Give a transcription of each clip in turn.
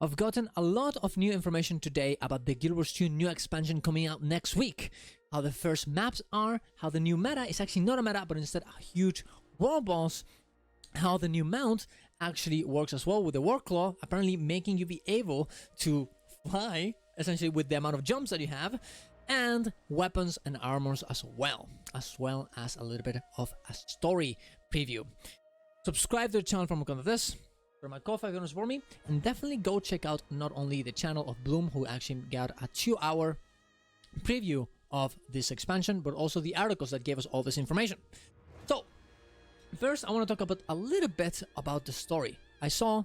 I've gotten a lot of new information today about the Guild Wars 2 new expansion coming out next week. How the first maps are, how the new meta is actually not a meta, but instead a huge world boss. How the new mount actually works as well with the Warclaw, apparently making you be able to fly, essentially with the amount of jumps that you have, and weapons and armors as well as a little bit of a story preview. Subscribe to the channel for more content like this. For my coffee, if you want to support me, and definitely go check out not only the channel of Bloom, who actually got a 2-hour preview of this expansion, but also the articles that gave us all this information. So, first, I want to talk about a little bit about the story. I saw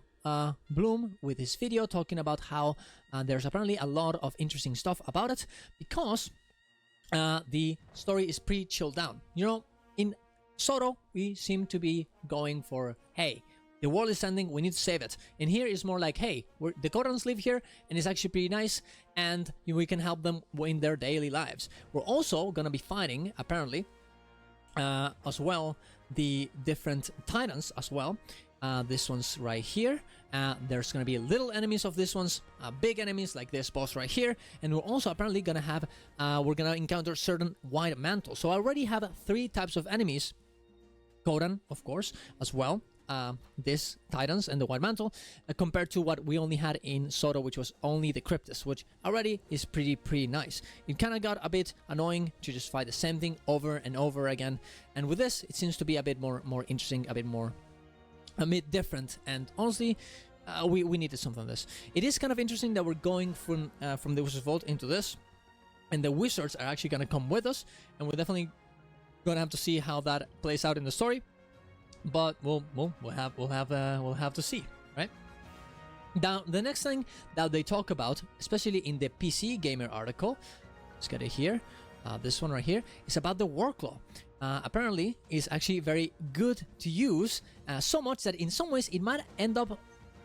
Bloom with his video talking about how there's apparently a lot of interesting stuff about it because the story is pretty chilled down. You know, in Soto, we seem to be going for, hey, the world is ending, we need to save it. And here is more like, hey, the Kodans live here, and it's actually pretty nice, and we can help them in their daily lives. We're also gonna be fighting, apparently, as well, the different titans as well. This one's right here. There's gonna be little enemies of this ones, big enemies like this boss right here, and we're also apparently gonna have, we're gonna encounter certain white mantles. So I already have 3 types of enemies. Kodan, of course, as well. This Titans and the White Mantle, compared to what we only had in Soto, which was only the Cryptus, which already is pretty nice. It kind of got a bit annoying to just fight the same thing over and over again, and with this, it seems to be a bit more interesting, a bit different, and honestly, we needed something like this. It is kind of interesting that we're going from the Wizard's Vault into this, and the wizards are actually going to come with us, and we're definitely going to have to see how that plays out in the story. But we'll have to see, right? Now, the next thing that they talk about, especially in the PC Gamer article, let's get it here. This one right here is about the Warclaw. Apparently, is actually very good to use, so much that in some ways it might end up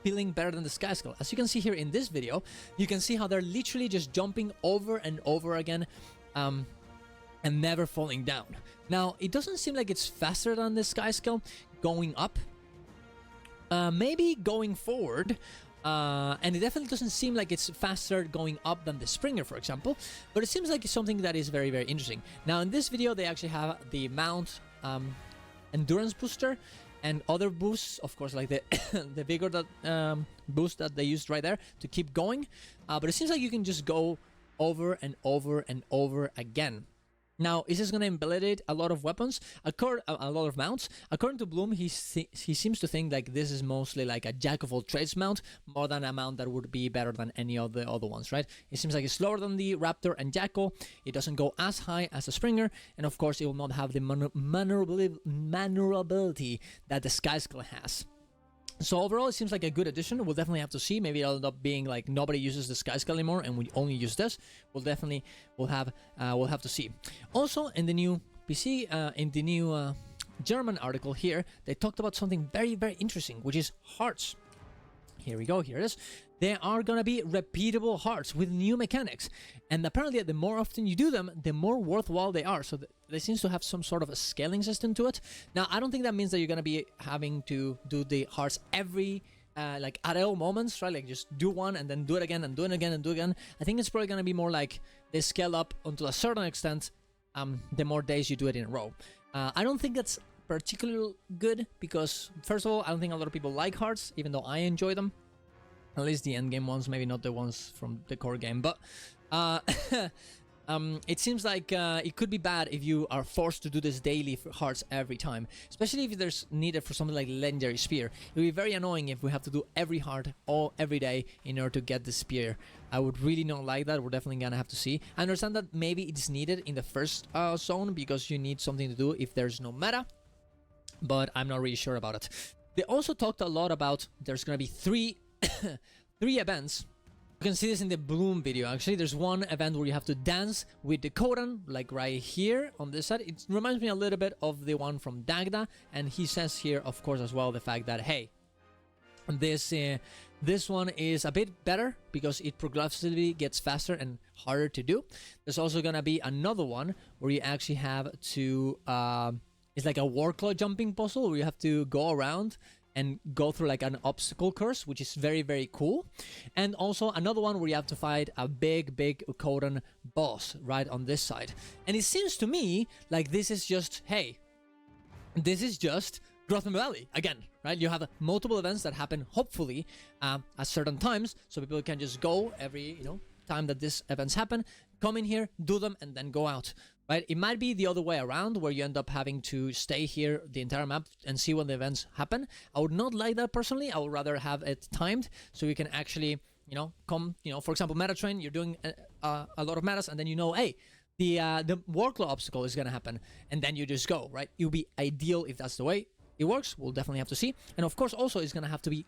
feeling better than the Sky Skull. As you can see here in this video, you can see how they're literally just jumping over and over again, and never falling down. Now, it doesn't seem like it's faster than the Sky Skull going up. Maybe going forward, and it definitely doesn't seem like it's faster going up than the Springer, for example, but it seems like it's something that is very interesting. Now, in this video, they actually have the Mount Endurance Booster and other boosts, of course, like the the Vigor that, boost that they used right there to keep going, but it seems like you can just go over and over and over again. Now, is this going to invalidate a lot of weapons? A lot of mounts? According to Bloom, he seems to think like this is mostly like a jack of all trades mount, more than a mount that would be better than any of the other ones, right? It seems like it's slower than the Raptor and Jackal. It doesn't go as high as the Springer, and of course, it will not have the maneuverability that the Sky Skull has. So overall, it seems like a good addition. We'll definitely have to see. Maybe it'll end up being like nobody uses the Sky Skull anymore, and we only use this. We'll have to see. Also, in the new PC, in the new German article here, they talked about something very interesting, which is hearts. Here we go. Here it is. There are gonna be repeatable hearts with new mechanics, and apparently, the more often you do them, the more worthwhile they are. So there seems to have some sort of a scaling system to it. Now, I don't think that means that you're gonna be having to do the hearts every like at all moments, right? Like just do one and then do it again and do it again and do it again. I think it's probably gonna be more like they scale up until a certain extent. The more days you do it in a row. I don't think that's particularly good because, first of all, I don't think a lot of people like hearts, even though I enjoy them. At least the end game ones, maybe not the ones from the core game. But it seems like it could be bad if you are forced to do this daily for hearts every time, especially if there's needed for something like Legendary Spear. It would be very annoying if we have to do every heart every day in order to get the spear. I would really not like that. We're definitely gonna have to see. I understand that maybe it's needed in the first zone because you need something to do if there's no meta, but I'm not really sure about it. They also talked a lot about there's gonna be three events. You can see this in the Bloom video. Actually, there's one event where you have to dance with the Kodan, like right here on this side. It reminds me a little bit of the one from Dagda, and he says here, of course, as well, the fact that, hey, this one is a bit better because it progressively gets faster and harder to do. There's also gonna be another one where you actually have to, it's like a Warclaw jumping puzzle where you have to go around and go through like an obstacle course, which is very, very cool. And also another one where you have to fight a big Ukodan boss right on this side. And it seems to me like this is just, hey, this is just Growth Valley again, right? You have multiple events that happen hopefully at certain times, so people can just go every time that these events happen, come in here, do them, and then go out, right? It might be the other way around, where you end up having to stay here the entire map and see when the events happen. I would not like that personally. I would rather have it timed, so you can actually come, for example, meta train, you're doing a lot of metas, and then hey, the Warclaw obstacle is gonna happen, and then you just go, right? It would be ideal if that's the way it works. We'll definitely have to see. And of course also it's gonna have to be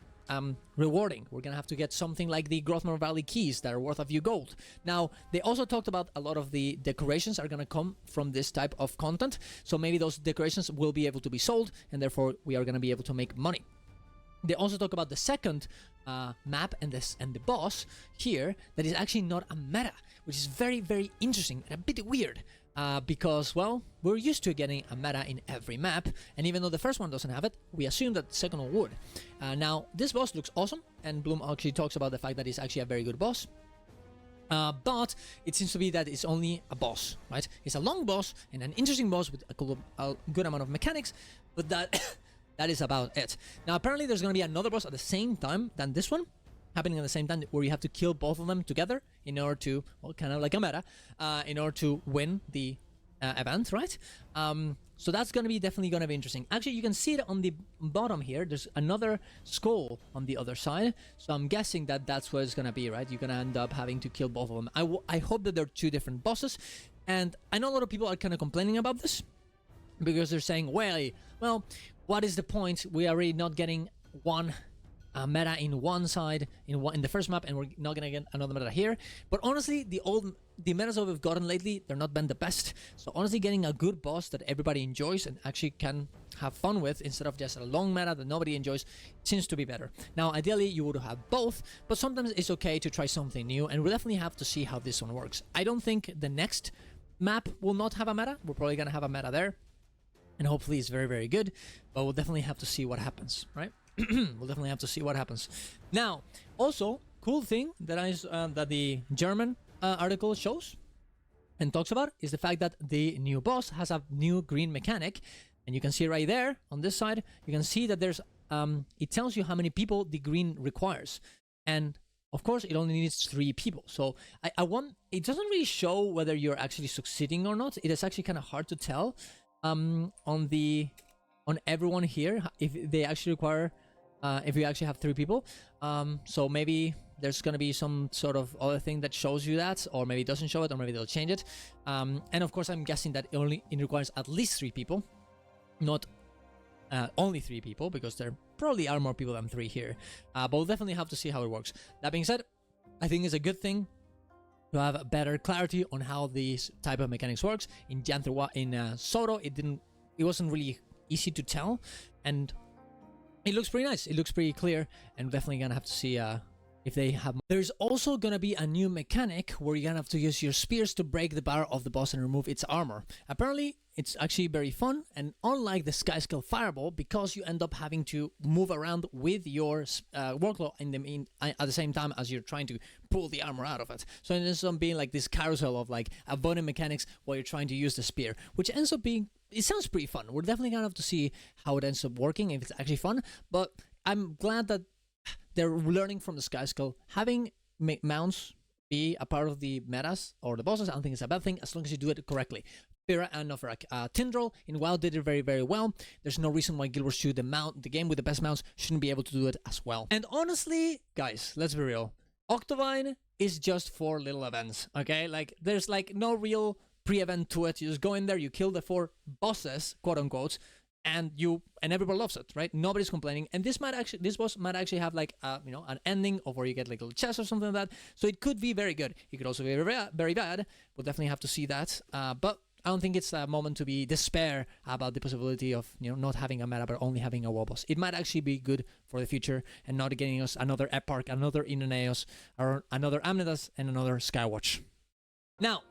rewarding. We're gonna have to get something like the Growth Valley keys that are worth a few gold. Now they also talked about a lot of the decorations are gonna come from this type of content, so maybe those decorations will be able to be sold, and therefore we are gonna be able to make money. They also talk about the second map and the boss here that is actually not a meta, which is very, very interesting and a bit weird. Because, well, we're used to getting a meta in every map, and even though the first one doesn't have it, we assume that the second one would. Now, this boss looks awesome, and Bloom actually talks about the fact that it's actually a very good boss. But it seems to be that it's only a boss, right? It's a long boss and an interesting boss with a good amount of mechanics, but that is about it. Now, apparently there's going to be another boss at the same time than this one, happening at the same time, where you have to kill both of them together in order to, well, kind of like a meta, in order to win the event, right? So that's going to be definitely going to be interesting. Actually, you can see it on the bottom here. There's another skull on the other side, so I'm guessing that that's what it's going to be, right? You're going to end up having to kill both of them. I hope that they're two different bosses, and I know a lot of people are kind of complaining about this because they're saying, well, what is the point? We are already not getting one meta in one side in the first map, and we're not gonna get another meta here. But honestly, the metas that we've gotten lately, they're not been the best. So honestly, getting a good boss that everybody enjoys and actually can have fun with, instead of just a long meta that nobody enjoys, seems to be better. Now ideally you would have both, but sometimes it's okay to try something new, and we'll definitely have to see how this one works. I don't think the next map will not have a meta. We're probably gonna have a meta there, and hopefully it's very, very good, but we'll definitely have to see what happens, right? We'll definitely have to see what happens. Now, also, cool thing that the German article shows and talks about is the fact that the new boss has a new green mechanic, and you can see right there on this side, you can see that there's it tells you how many people the green requires, and of course it only needs 3 people. So it doesn't really show whether you're actually succeeding or not. It is actually kind of hard to tell on everyone here if they actually require if you actually have 3 people. So maybe there's gonna be some sort of other thing that shows you that, or maybe it doesn't show it, or maybe they'll change it. And of course I'm guessing that it requires at least 3 people, not only 3 people, because there probably are more people than 3 here. But we'll definitely have to see how it works. That being said, I think it's a good thing to have better clarity on how this type of mechanics works. In Soto, it wasn't really easy to tell, and it looks pretty nice. It looks pretty clear, and we're definitely gonna have to see if they have. There's also gonna be a new mechanic where you're gonna have to use your spears to break the bar of the boss and remove its armor. Apparently, it's actually very fun, and unlike the Sky Scale Fireball, because you end up having to move around with your Warclaw at the same time as you're trying to pull the armor out of it. So it ends up being like this carousel of like avoiding mechanics while you're trying to use the spear, which ends up being, it sounds pretty fun. We're definitely gonna have to see how it ends up working, if it's actually fun. But I'm glad that they're learning from the Sky Skull. Having mounts be a part of the metas or the bosses, I don't think it's a bad thing, as long as you do it correctly. Fira and Nofarak. Tindral in WoW did it very, very well. There's no reason why Guild Wars 2, the game with the best mounts, shouldn't be able to do it as well. And honestly, guys, let's be real. Octavine is just for little events, okay? Like, there's like no real pre-event to it. You just go in there, you kill the 4 bosses, quote unquote, and everybody loves it, right? Nobody's complaining. And this boss might actually have like an ending of where you get like a little chest or something like that. So it could be very good. It could also be very, very bad. We'll definitely have to see that. But I don't think it's a moment to be despair about the possibility of not having a meta but only having a WoW boss. It might actually be good for the future and not getting us another Eparch, another Inaneos, or another Amnitas, and another Skywatch. Now,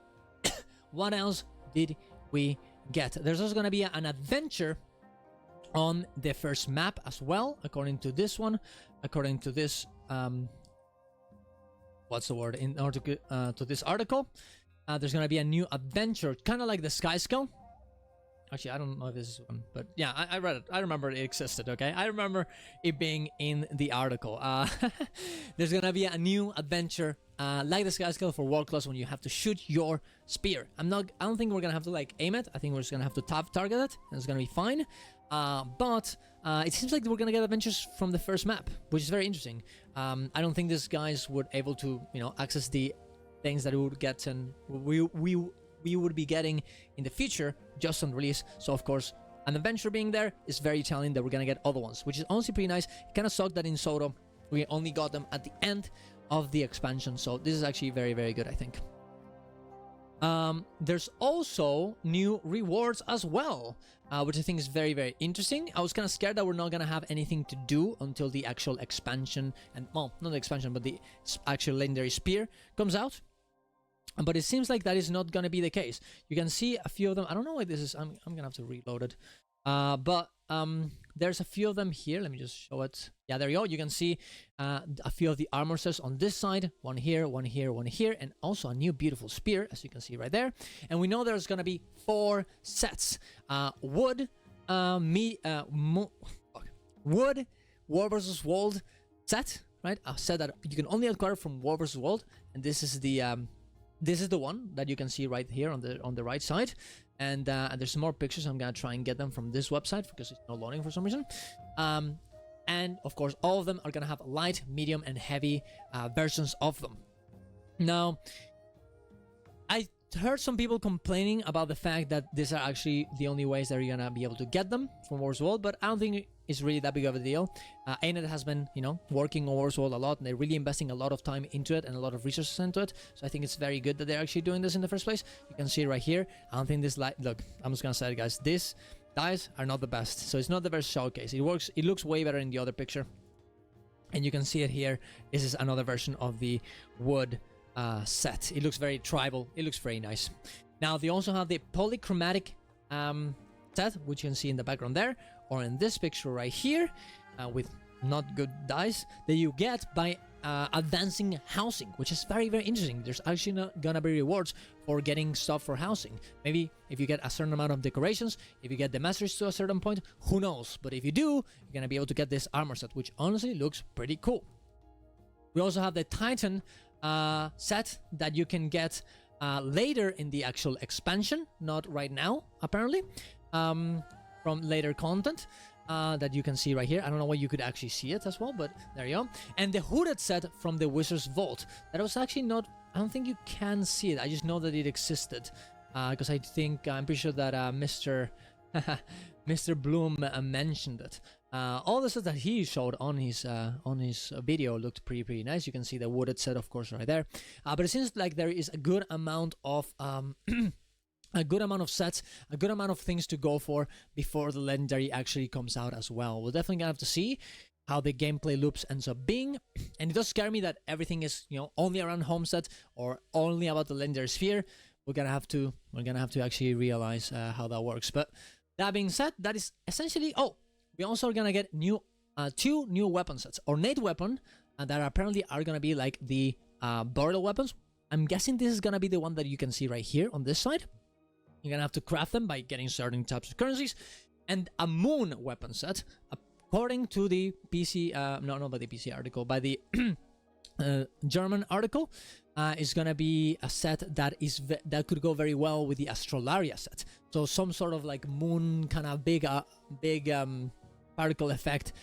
what else did we get? There's also going to be an adventure on the first map as well, according to this one, according to this what's the word, in order to this article. There's gonna be a new adventure, kind of like the Sky Skull. Actually, I don't know if this is one, but yeah, I read it. I remember it existed, okay? I remember it being in the article. There's gonna be a new adventure like the Sky Skull for Warclaws when you have to shoot your spear. I don't think we're gonna have to like aim it. I think we're just gonna have to target it, and it's gonna be fine. But it seems like we're gonna get adventures from the first map, which is very interesting. I don't think these guys would able to, you know, access the things that we would get and we would be getting in the future just on release. So of course, an adventure being there is very telling that we're gonna get other ones, which is honestly pretty nice. It kind of sucked that in Soto we only got them at the end of the expansion, so this is actually very, very good, I think. There's also new rewards as well, which I think is very, very interesting. I was kind of scared that we're not gonna have anything to do until the actual expansion, and well, not the expansion, but the actual legendary spear comes out. But it seems like that is not gonna be the case. You can see a few of them. I don't know why this is. I'm gonna have to reload it. But there's a few of them here. Let me just show it. Yeah, there you go. You can see a few of the armor sets on this side. One here, one here, one here, and also a new beautiful spear, as you can see right there. And we know there's gonna be 4 sets. Wood, wood, War vs. World set, right? A set that you can only acquire from War vs. World, and this is the one that you can see right here on the right side. And there's some more pictures. I'm gonna try and get them from this website because it's not loading for some reason. And of course, all of them are gonna have light, medium, and heavy versions of them. Now, I heard some people complaining about the fact that these are actually the only ways that you're gonna be able to get them from War's World, but I don't think it's really that big of a deal. ANET has been, you know, working on War's World a lot, and they're really investing a lot of time into it and a lot of resources into it. So I think it's very good that they're actually doing this in the first place. You can see it right here. I don't think this light. Look, I'm just gonna say it, guys. These dice are not the best, so it's not the best showcase. It works. It looks way better in the other picture, and you can see it here. This is another version of the wood set. It looks very tribal. It looks very nice. Now they also have the polychromatic set, which you can see in the background there, or in this picture right here, with not good dice that you get by advancing housing, which is very, very interesting. There's actually not gonna be rewards for getting stuff for housing. Maybe if you get a certain amount of decorations, if you get the masteries to a certain point, who knows? But if you do, you're gonna be able to get this armor set, which honestly looks pretty cool. We also have the Titan set that you can get later in the actual expansion, not right now, apparently, from later content that you can see right here. I don't know why you could actually see it as well, but there you go. And the hooded set from the Wizard's Vault. That was actually not, I don't think you can see it. I just know that it existed, because I think, I'm pretty sure that Mr. Mr. Bloom mentioned it. All the sets that he showed on his video looked pretty nice. You can see the wooded set, of course, right there. But it seems like there is a good amount of a good amount of sets, a good amount of things to go for before the legendary actually comes out as well. We're definitely gonna have to see how the gameplay loops ends up being, and it does scare me that everything is, you know, only around home set or only about the legendary sphere. We're gonna have to actually realize how that works. But that being said, that is essentially. Oh, we also are gonna get new 2 new weapon sets. Ornate weapon that apparently are gonna be like the burial weapons. I'm guessing this is gonna be the one that you can see right here on this side. You're gonna have to craft them by getting certain types of currencies. And a moon weapon set, according to the PC, no, not by the PC article, by the German article, is gonna be a set that that could go very well with the Astrolaria set. So some sort of like moon kind of big particle effect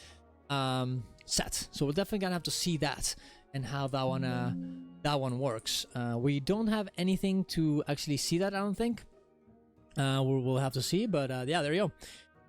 set. So we're definitely gonna have to see that and how that one works. We don't have anything to actually see that, I don't think. We'll have to see, but yeah, there you go.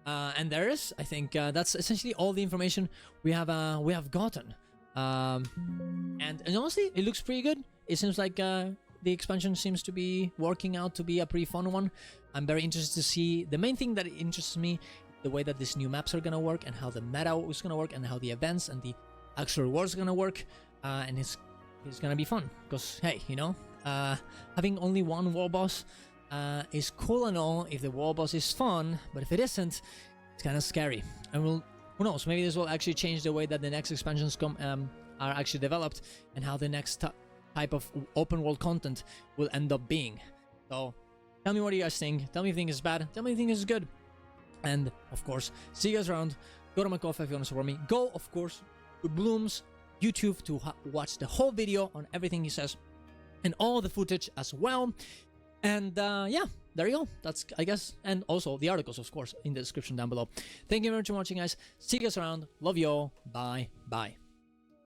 And there is, I think, that's essentially all the information we have gotten. And honestly, it looks pretty good. It seems like the expansion seems to be working out to be a pretty fun one. I'm very interested to see. The main thing that interests me, the way that these new maps are gonna work, and how the meta is gonna work, and how the events and the actual rewards are gonna work. And it's gonna be fun, because hey, you know, having only one war boss is cool and all if the war boss is fun, but if it isn't, It's kind of scary. And who knows, maybe this will actually change the way that the next expansions are actually developed, and how the next type of open world content will end up being. So tell me what you guys think. Tell me if you think it's bad. Tell me if you think it's good. And of course, see you guys around. Go to my Ko-Fi if you want to support me. Go, of course, to Bloom's YouTube to watch the whole video on everything he says, and all the footage as well. And yeah, there you go. That's, I guess, and also the articles, of course, in the description down below. Thank you very much for watching, guys. See you guys around. Love you all. Bye. Bye.